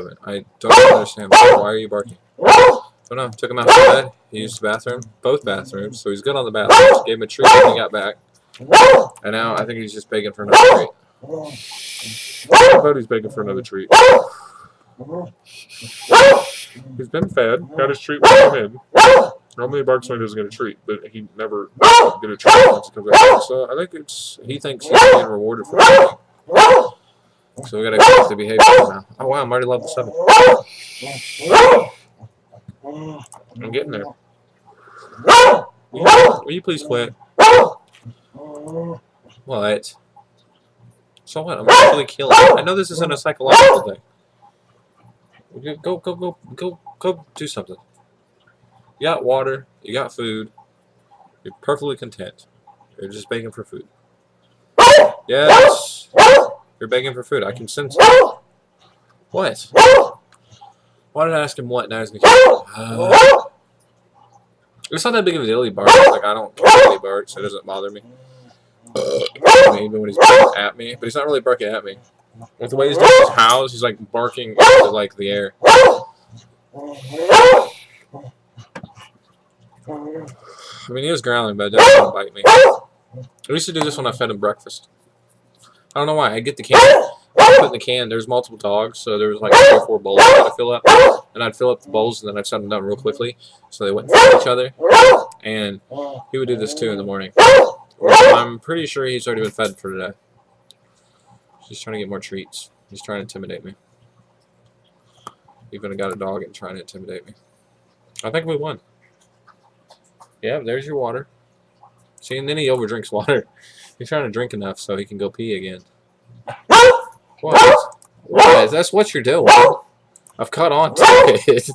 equipment. I don't understand. Why are you barking? Oh no, took him outside. He used the bathroom, both bathrooms, so he's good on the bathrooms. Gave him a treat when he got back. And now I think he's just begging for another treat. I bet he's begging for another treat. He's been fed, got his treat when he came in. Normally he barks when he doesn't get a treat, but he never get a treat once he comes back. So I think he thinks he's being rewarded for everything. So we gotta correct the behavior now. Oh wow, I'm already level 7. I'm getting there. Will you please quit? What? So what? I'm actually killing. I know this isn't a psychological thing. Go do something. You got water, you got food, you're perfectly content. You're just begging for food. Yes! You're begging for food. I can sense it. What? Why did I ask him what? Now he's gonna it's not that big of a deal he barks. Like, I don't care that he barks, so it doesn't bother me. Even when he's barking at me. But he's not really barking at me. With the way he's doing his howls, he's like barking into like the air. I mean, he is growling, but it doesn't want to bite me. I used to do this when I fed him breakfast. I don't know why. I get the can. I put in the can. There's multiple dogs, so there was like 3 or 4 bowls I gotta fill up. And I'd fill up the bowls, and then I'd set them down real quickly, so they wouldn't fight each other. And he would do this too in the morning. I'm pretty sure he's already been fed for today. He's trying to get more treats. He's trying to intimidate me. Even got a dog and trying to intimidate me. I think we won. Yeah, there's your water. See, and then he overdrinks water. He's trying to drink enough so he can go pee again. What? What? That's what you're doing. I've caught on to it.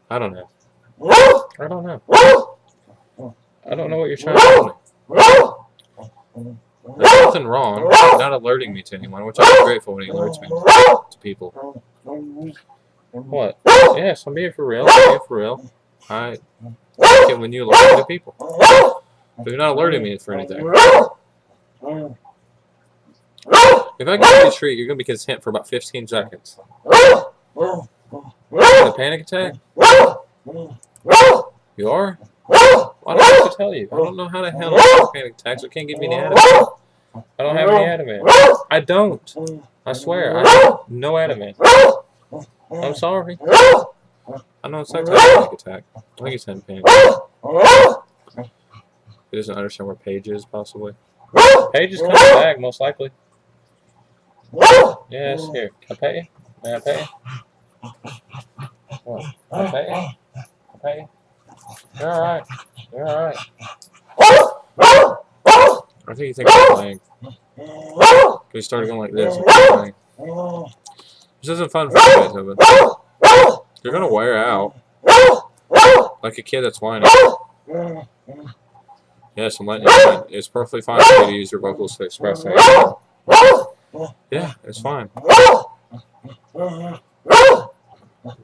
I don't know. I don't know. I don't know what you're trying to tell me. There's nothing wrong. You're not alerting me to anyone, which I'm grateful when he alerts me to people. What? Yes, I'm being for real. I'm being for real. I like it when you alert me to people. But you're not alerting me for anything. If I give you a treat, you're going to be content for about 15 seconds. A panic attack? You are? Why don't I have to tell you? I don't know how to handle panic attacks. I can't give you any Ativan. I don't have any Ativan. I don't. I swear. I have no Ativan. I'm sorry. I know it's not a panic attack. I think he's having a panic attack. He doesn't understand where Paige is, possibly. Paige is coming back, most likely. Yes, here. Can I pay you? May I pay you? What? Can I pay you? Can I pay you? You're alright. You're alright. I think he thinks I'm playing. He started going like this. This isn't fun for you guys, Evan. You're gonna wear out. Like a kid that's whining. Yes, I'm letting you know. It's perfectly fine for you to use your vocals to express that. Yeah, it's fine.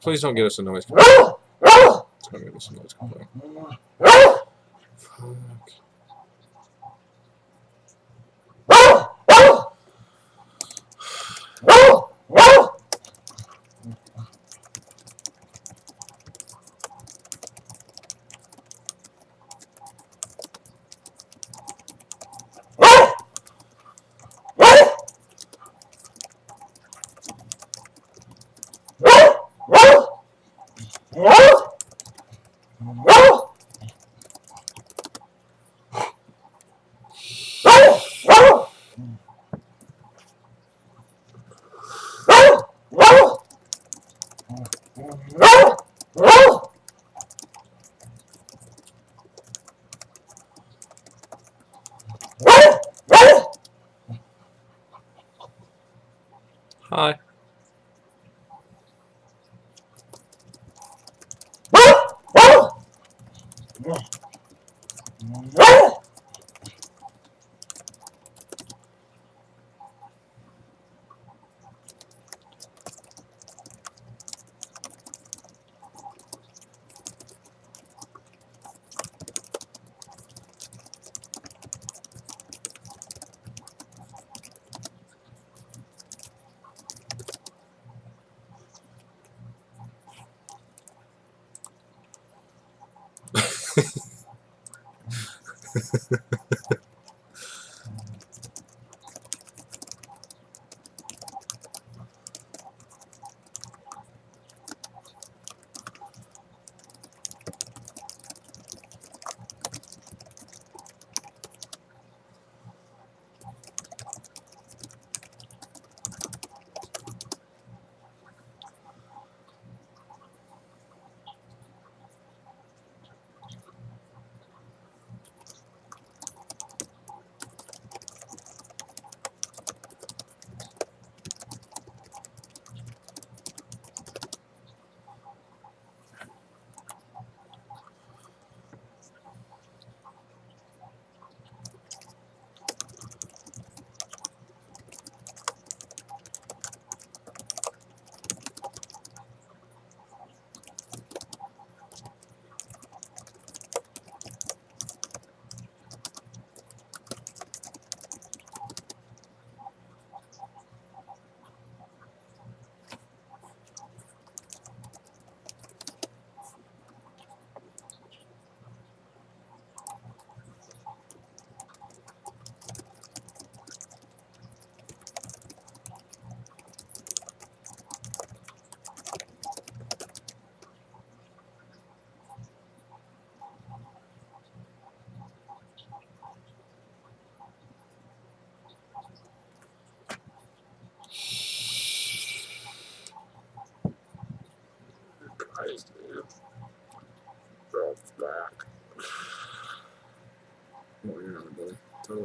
Please don't give us a noise complaint. It's gonna give us a noise complaint. Fuck. Hi.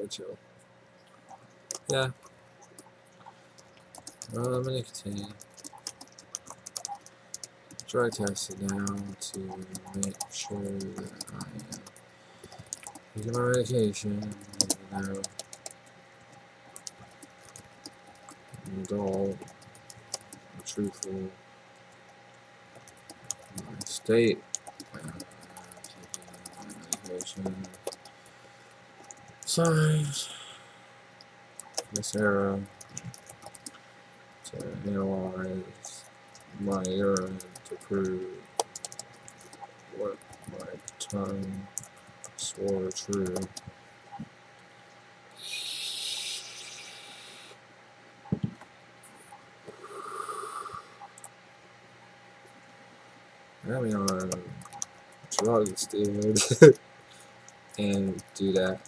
really chill. Yeah. I'm gonna continue. Drug tested now to make sure that I am taking my medication. Even though all truthful my state. Taking medication. Signs. This era to analyze my urine to prove what my tongue swore true. Got me on drugs, dude, and do that.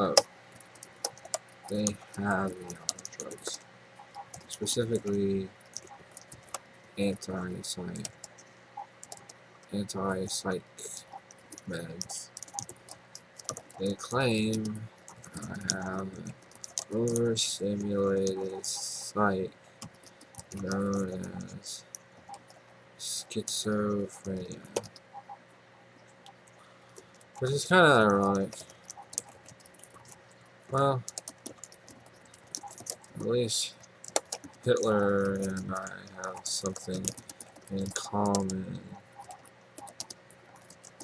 Oh, they have me on drugs, specifically anti-psych meds. They claim I have an overstimulated psyche known as schizophrenia, which is kind of ironic. Well, at least Hitler and I have something in common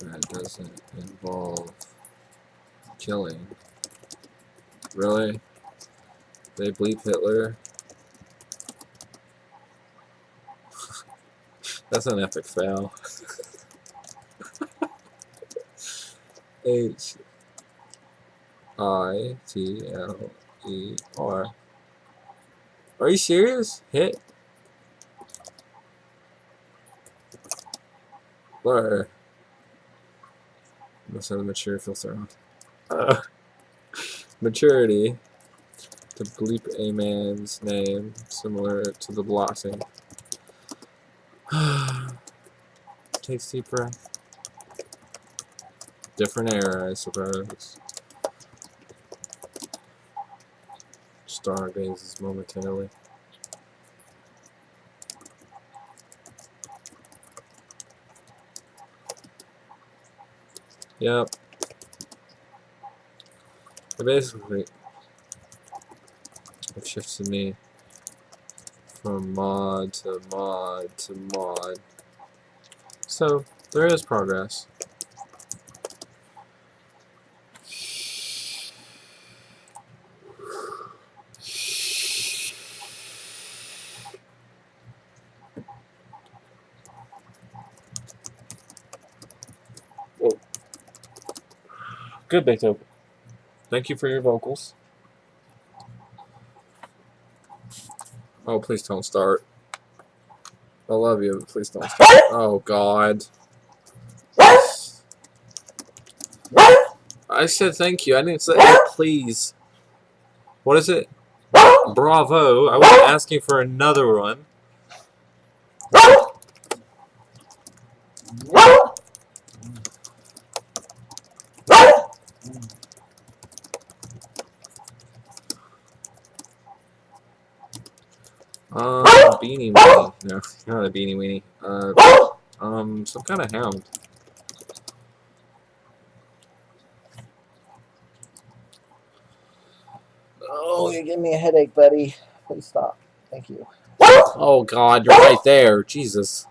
that doesn't involve killing. Really? They bleep Hitler? That's an epic fail. Hitler. Are you serious? Hitler. Must have a mature filter on. Maturity to bleep a man's name, similar to the blotting. Takes deep breath. Different era, I suppose. Stargazes momentarily. Yep. It basically it shifted me from mod to mod to mod. So there is progress. Whoa. Good, Beethoven. Thank you for your vocals. Oh, please don't start. I love you, but please don't start. Oh, God. I said thank you. I didn't say please. What is it? Bravo. I wasn't asking for another one. Beanie Weenie. No, not a Beanie Weenie. Some kind of hound. Oh, you're giving me a headache, buddy. Please stop. Thank you. Oh, God, you're right there. Jesus.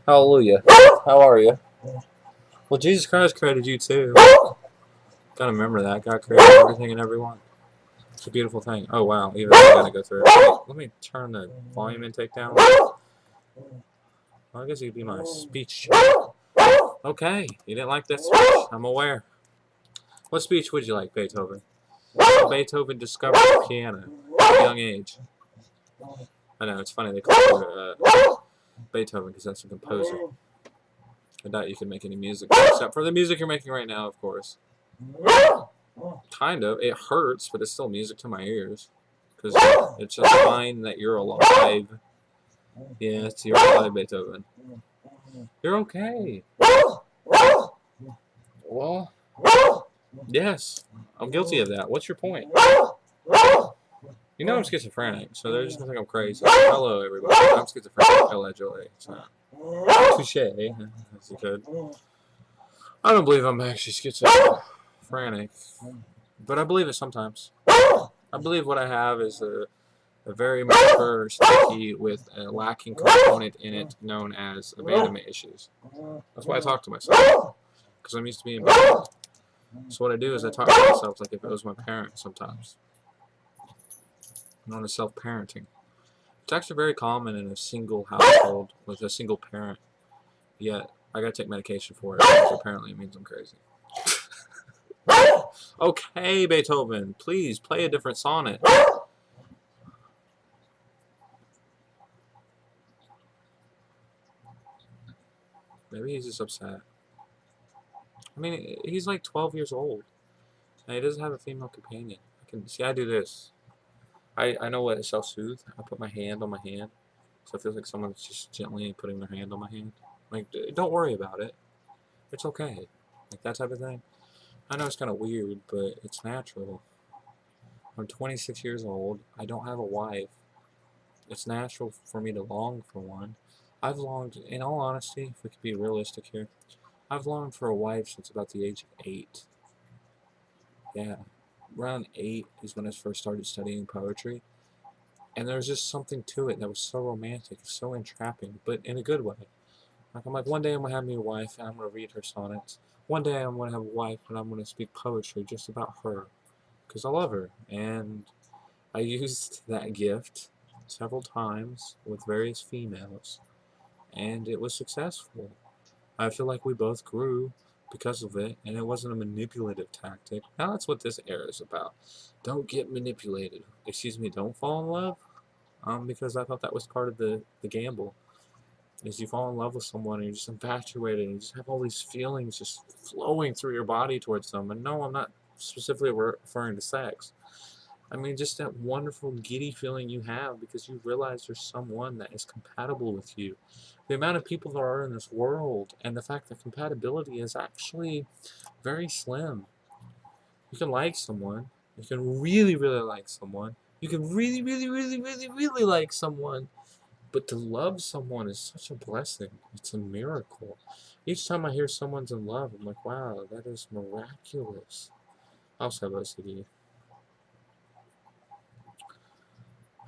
Hallelujah. How are you? Well, Jesus Christ created you, too. Gotta remember that. God created everything and everyone. It's a beautiful thing. Oh, wow. Even though I gotta go through it. Let me turn the volume intake down. Well, I guess you could be my speech. Okay. You didn't like that speech. I'm aware. What speech would you like, Beethoven? Beethoven discovered the piano at a young age. I know, it's funny they call it Beethoven because that's a composer. I doubt you can make any music except for the music you're making right now, of course. Kind of. It hurts, but it's still music to my ears. Because it's just fine that you're alive. Yeah, it's your body, Beethoven. You're okay. Well, yes, I'm guilty of that. What's your point? You know I'm schizophrenic, so they're just gonna think I'm crazy. Hello, everybody. I'm schizophrenic, allegedly. So, touche, as you could. I don't believe I'm actually schizophrenic, but I believe it sometimes. I believe what I have is a very mature sticky with a lacking component in it known as abandonment issues. That's why I talk to myself, because I'm used to being abandoned. So what I do is I talk to myself like if it was my parent sometimes. Known as self-parenting. It's actually very common in a single household with a single parent. Yet, I gotta take medication for it because apparently it means I'm crazy. Okay, Beethoven, please play a different sonnet. Maybe he's just upset. I mean, he's like 12 years old. And he doesn't have a female companion. I do this. I know what is self-soothe. I put my hand on my hand. So it feels like someone's just gently putting their hand on my hand. Like, don't worry about it. It's okay. Like, that type of thing. I know it's kind of weird, but it's natural. I'm 26 years old. I don't have a wife. It's natural for me to long for one. I've longed, in all honesty, if we could be realistic here, I've longed for a wife since about the age of 8. Yeah. Around 8 is when I first started studying poetry. And there was just something to it that was so romantic, so entrapping, but in a good way. Like, I'm like, one day I'm going to have me a wife and I'm going to read her sonnets. One day I'm going to have a wife and I'm going to speak poetry just about her. Because I love her. And I used that gift several times with various females. And it was successful. I feel like we both grew because of it, and it wasn't a manipulative tactic. Now that's what this era is about. Don't get manipulated. Excuse me, don't fall in love. Because I thought that was part of the gamble. Is you fall in love with someone and you're just infatuated and you just have all these feelings just flowing through your body towards them. And no, I'm not specifically referring to sex. I mean, just that wonderful giddy feeling you have because you realize there's someone that is compatible with you. The amount of people there are in this world and the fact that compatibility is actually very slim. You can like someone. You can really, really like someone. You can really, really, really, really, really like someone. But to love someone is such a blessing. It's a miracle. Each time I hear someone's in love, I'm like, wow, that is miraculous. I also have OCD.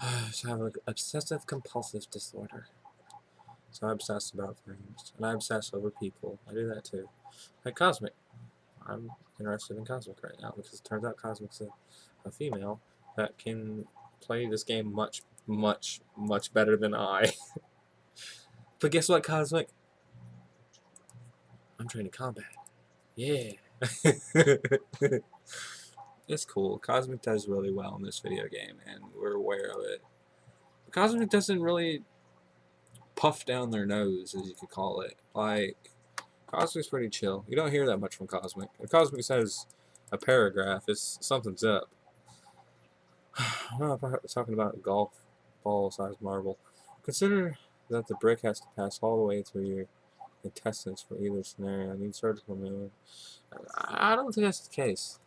I have an obsessive compulsive disorder. So I obsess about things. And I obsess over people. I do that too. Like Cosmic. I'm interested in Cosmic right now because it turns out Cosmic's a female that can play this game much, much, much better than I. But guess what, Cosmic? I'm trained in combat. Yeah. It's cool. Cosmic does really well in this video game, and we're aware of it. Cosmic doesn't really puff down their nose, as you could call it. Like, Cosmic's pretty chill. You don't hear that much from Cosmic. If Cosmic says a paragraph, it's something's up. I'm talking about a golf ball-sized marble. Consider that the brick has to pass all the way through your intestines for either scenario. I need surgical movement. I don't think that's the case.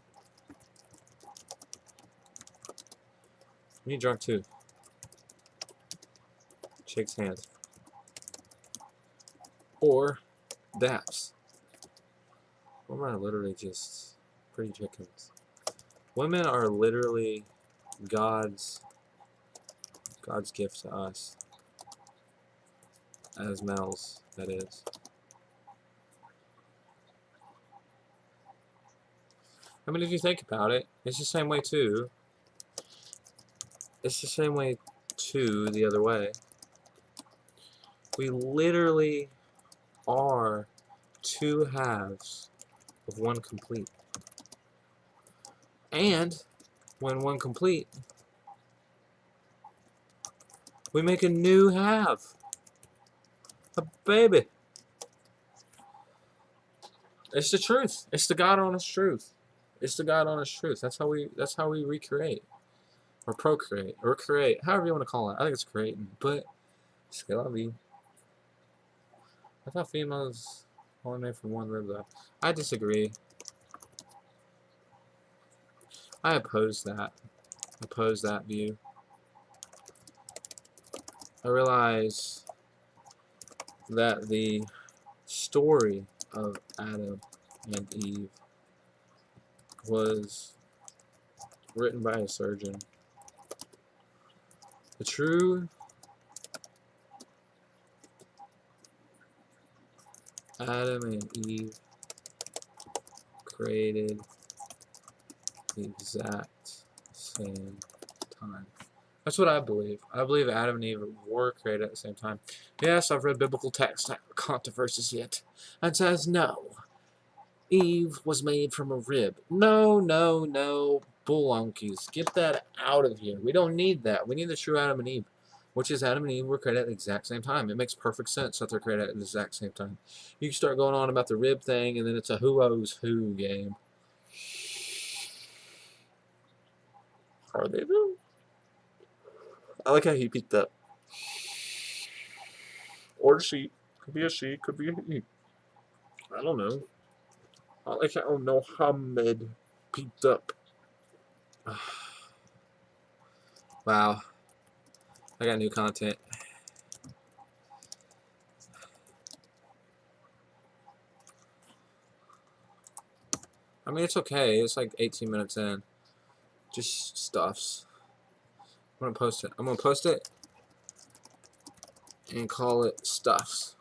Me drunk too. Shakes hands. Or daps. Women are literally just pretty chickens. Women are literally God's gift to us. As males, that is. I mean, if you think about it, it's the same way too. It's the same way too the other way. We literally are two halves of one complete. And when one complete, we make a new half. A baby. It's the truth. It's the God honest truth. It's the God honest truth. That's how we recreate. Or procreate. Or create. However you want to call it. I think it's creating. But Skill V. I thought females only made from one rib though. I disagree. I oppose that. Oppose that view. I realize that the story of Adam and Eve was written by a surgeon. The true Adam and Eve created the exact same time. That's what I believe. I believe Adam and Eve were created at the same time. Yes, I've read biblical texts that controversies yet, and says no. Eve was made from a rib. No, no, no. Bullunkies. Get that out of here. We don't need that. We need the true Adam and Eve, which is Adam and Eve were created at the exact same time. It makes perfect sense that they're created at the exact same time. You can start going on about the rib thing, and then it's a who owes who game. Are they though? I like how he peeked up. Or she. Could be a she, could be a he. I don't know. I like how Mohammed peeked up. Wow. I got new content. I mean, it's okay. It's like 18 minutes in. Just stuffs. I'm gonna post it. I'm gonna post it and call it stuffs.